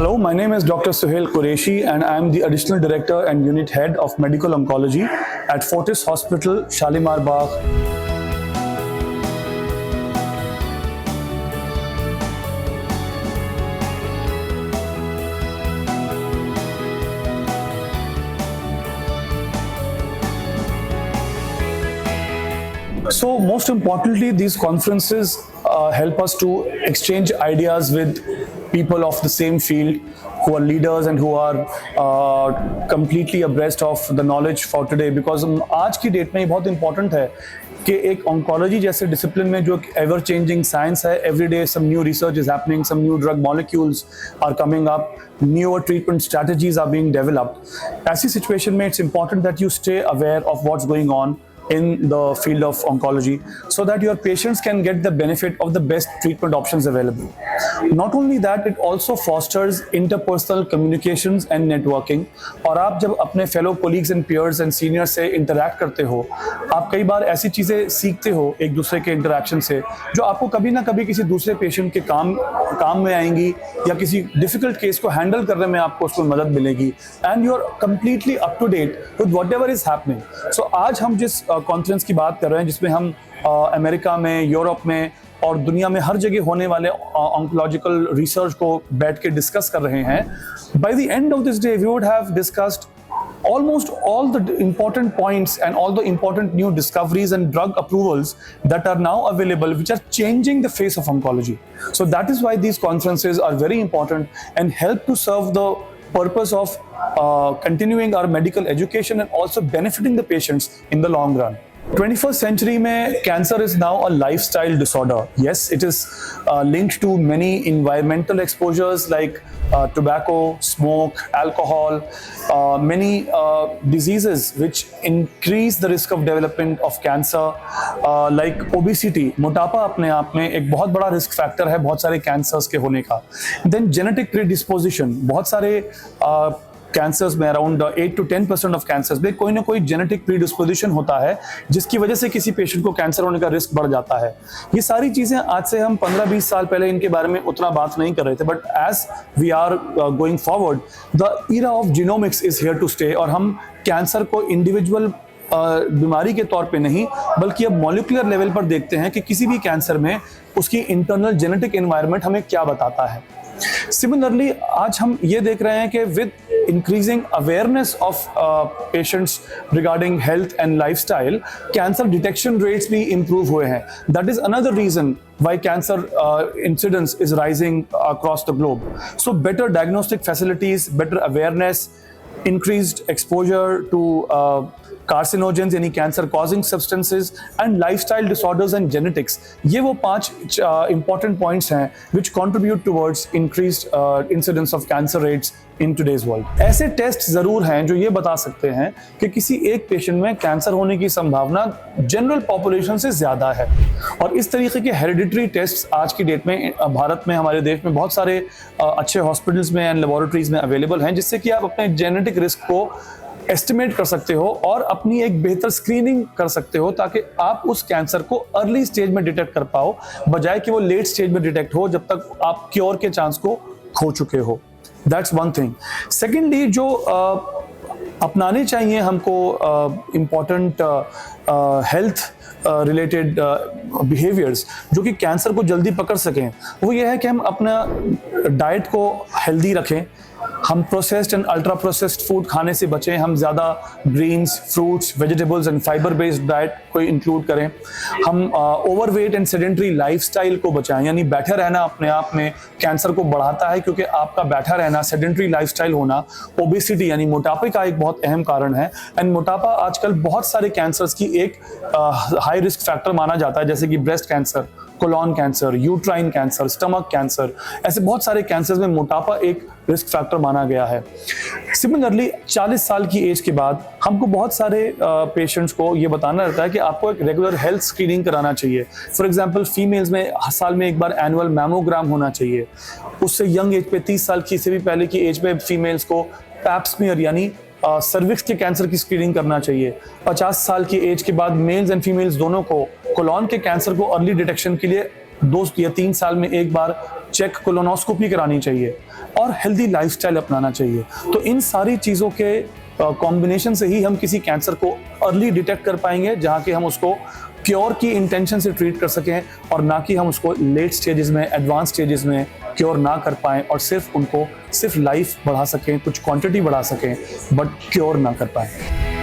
Hello, my name is Dr. Suhail Qureshi and I am the Additional Director and Unit Head of Medical Oncology at Fortis Hospital, Shalimar Bagh. So most importantly, these conferences help us to exchange ideas with people of the same field who are leaders and who are completely abreast of the knowledge for today. Because आज की date में ये बहुत important है कि एक oncology जैसे discipline में जो ever changing science है, every day some new research is happening, some new drug molecules are coming up, newer treatment strategies are being developed. ऐसी situation में it's important that you stay aware of what's going on in the field of oncology so that your patients can get the benefit of the best treatment options available. Not only that, it also fosters interpersonal communications and networking. और आप जब अपने fellow colleagues and peers and seniors से interact करते हो, आप कई बार ऐसी चीज़ें सीखते हो एक दूसरे के interaction से जो आपको कभी ना कभी किसी दूसरे patient के काम में आएंगी या किसी difficult case को handle करने में आपको उसको मदद मिलेगी and you are completely up to date with whatever is happening. So आज हम जिस कॉन्फ्रेंस की बात कर रहे हैं जिसमें हम अमेरिका में, यूरोप में और दुनिया में हर जगह होने वाले ऑन्कोलॉजिकल रिसर्च को बैठ के डिस्कस कर रहे हैं. By the end of this day we would have discussed almost all the important points and all the important new discoveries and drug approvals that are now available, which are changing the face of oncology. So that is why these conferences are very important and help to serve the purpose of continuing our medical education and also benefiting the patients in the long run. 21st century mein cancer is now a lifestyle disorder. Yes, it is linked to many environmental exposures like tobacco, smoke, alcohol, many diseases which increase the risk of development of cancer, like obesity. मोटापा अपने आप में एक बहुत बड़ा risk factor है बहुत सारे कैंसर्स के होने का. Then genetic predisposition, बहुत सारे कैंसर्स में अराउंड 8 to 10% ऑफ कैंसर्स में कोई ना कोई जेनेटिक प्रीडिस्पोजिशन होता है जिसकी वजह से किसी पेशेंट को कैंसर होने का रिस्क बढ़ जाता है. ये सारी चीजें आज से हम 15-20 साल पहले इनके बारे में उतना बात नहीं कर रहे थे, but as we are going forward the era of genomics is here to stay और हम कैंसर को इंडिविजुअल बीमारी के तौर पे नहीं बल्कि अब मॉलिक्यूलर लेवल पर देखते हैं कि किसी भी कैंसर में उसकी इंटरनल जेनेटिक एनवायरनमेंट हमें क्या बताता है. सिमिलरली आज हम ये देख रहे हैं कि with increasing awareness of patients regarding health and lifestyle, cancer detection rates भी improve हुए हैं. That is another reason why cancer incidence is rising across the globe. So better diagnostic facilities, better awareness, increased exposure to carcinogens यानी cancer causing substances and lifestyle disorders and genetics. ये वो 5 important points हैं which contribute towards increased incidence of cancer rates in today's world. ऐसे test जरूर हैं जो ये बता सकते हैं कि किसी एक पेशेंट में कैंसर होने की संभावना जनरल पॉपुलेशन से ज्यादा है. और इस तरीके के हेरिडिटरी टेस्ट आज की डेट में भारत में, हमारे देश में बहुत सारे अच्छे हॉस्पिटल्स में एंड लेबोरेटरीज में अवेलेबल हैं जिससे कि आप अपने जेनेटिक रिस्क को एस्टिमेट कर सकते हो और अपनी एक बेहतर स्क्रीनिंग कर सकते हो ताकि आप उस कैंसर को अर्ली स्टेज में डिटेक्ट कर पाओ बजाय कि वो लेट स्टेज में डिटेक्ट हो जब तक आप क्योर के चांस को खो चुके हो. That's one thing. सेकेंडली जो अपनाने चाहिए हमको इम्पॉर्टेंट हेल्थ रिलेटेड बिहेवियर्स जो कि कैंसर को जल्दी पकड़ सकें, वो ये है कि हम अपना डाइट को हेल्दी रखें, हम processed and ultra processed food खाने से बचें, हम ज़्यादा greens, fruits, vegetables and fibre based diet को इंक्लूड करें, हम ओवरवेट एंड सेडेंटरी लाइफस्टाइल को बचाएं. यानी बैठे रहना अपने आप में कैंसर को बढ़ाता है क्योंकि आपका बैठा रहना, सेडेंटरी लाइफस्टाइल होना ओबेसिटी यानी मोटापे का एक बहुत अहम कारण है. एंड मोटापा आजकल बहुत सारे कैंसर्स की एक हाई रिस्क फैक्टर माना जाता है जैसे कि breast cancer, colon cancer, uterine cancer, stomach cancer. ऐसे बहुत सारे कैंसर्स में मोटापा एक रिस्क फैक्टर माना गया है. सिमिलरली 40 साल की एज के बाद हमको बहुत सारे पेशेंट्स को ये बताना रहता है कि आपको एक रेगुलर हेल्थ स्क्रीनिंग कराना चाहिए. फॉर एग्जांपल फीमेल्स में साल में एक बार एनुअल मैमोग्राम होना चाहिए. उससे यंग एज पे 30 साल की से भी पहले की एज पे फीमेल्स को पैप स्मीयर यानी सर्विक्स के कैंसर की स्क्रीनिंग करना चाहिए. 50 साल की एज के बाद मेल्स एंड फीमेल्स दोनों को कोलॉन के कैंसर को अर्ली डिटेक्शन के लिए 2 या 3 साल में एक बार चेक कोलोनोस्कोपी करानी चाहिए और हेल्दी लाइफस्टाइल अपनाना चाहिए। तो इन सारी चीज़ों के कॉम्बिनेशन से ही हम किसी कैंसर को अर्ली डिटेक्ट कर पाएंगे, जहाँ कि हम उसको क्योर की इंटेंशन से ट्रीट कर सकें और ना कि हम उसको लेट स्टेजेस में, एडवांस स्टेजेस में क्योर ना कर पाएं और सिर्फ लाइफ बढ़ा सकें, कुछ क्वांटिटी बढ़ा सकें, बट क्योर ना कर पाएं।